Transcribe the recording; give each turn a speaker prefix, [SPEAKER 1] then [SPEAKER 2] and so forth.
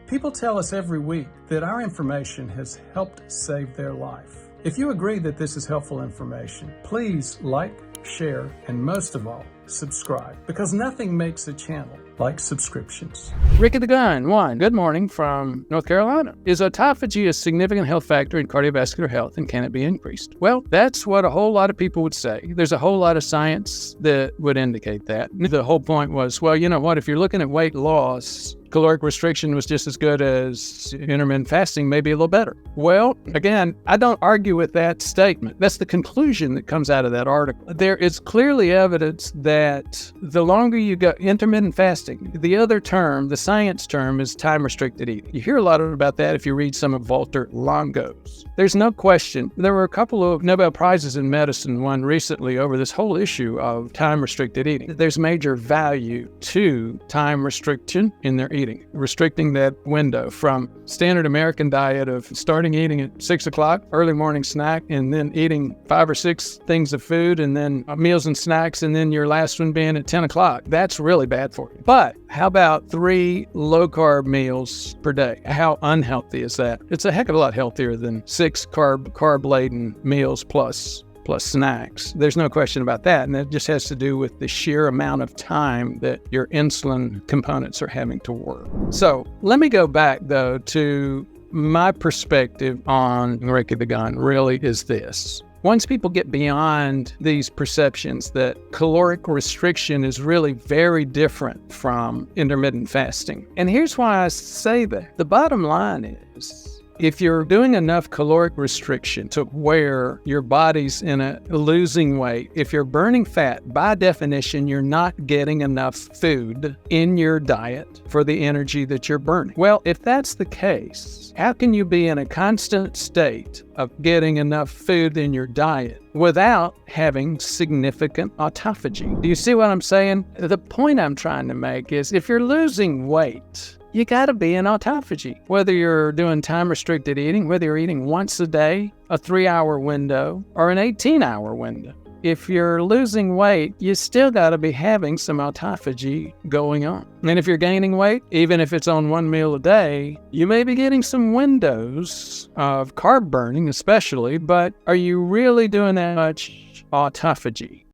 [SPEAKER 1] People tell us every week that our information has helped save their life. If you agree that this is helpful information, please like, share, and most of all, subscribe, because nothing makes a channel like subscriptions.
[SPEAKER 2] Ricky the Gun, one, good morning from North Carolina. Is autophagy a significant health factor in cardiovascular health, and can it be increased? Well, that's what a whole lot of people would say. There's a whole lot of science that would indicate that. The whole point was, well, you know what, if you're looking at weight loss, caloric restriction was just as good as intermittent fasting, maybe a little better. Well, again, I don't argue with that statement. That's the conclusion that comes out of that article. There is clearly evidence that the longer you go intermittent fasting, the other term, the science term, is time-restricted eating. You hear a lot about that if you read some of Walter Longo's. There's no question. There were a couple of Nobel Prizes in medicine won recently over this whole issue of time-restricted eating. There's major value to time restriction in their eating, restricting that window from standard American diet of starting eating at 6 o'clock, early morning snack, and then eating 5 or 6 things of food, and then meals and snacks, and then your last one being at 10 o'clock. That's really bad for you. But how about 3 low-carb meals per day? How unhealthy is that? It's a heck of a lot healthier than 6 carb-laden meals plus snacks. There's no question about that, and that just has to do with the sheer amount of time that your insulin components are having to work. So let me go back, though, to my perspective on Ricky the Gun really is this. Once people get beyond these perceptions that caloric restriction is really very different from intermittent fasting. And here's why I say that. The bottom line is, if you're doing enough caloric restriction to where your body's in a losing weight, if you're burning fat, by definition, you're not getting enough food in your diet for the energy that you're burning. Well, if that's the case, how can you be in a constant state of getting enough food in your diet without having significant autophagy? Do you see what I'm saying? The point I'm trying to make is, if you're losing weight, you got to be in autophagy. Whether you're doing time-restricted eating, whether you're eating once a day, a 3-hour window, or an 18-hour window. If you're losing weight, you still got to be having some autophagy going on. And if you're gaining weight, even if it's on 1 meal a day, you may be getting some windows of carb burning especially, but are you really doing that much autophagy?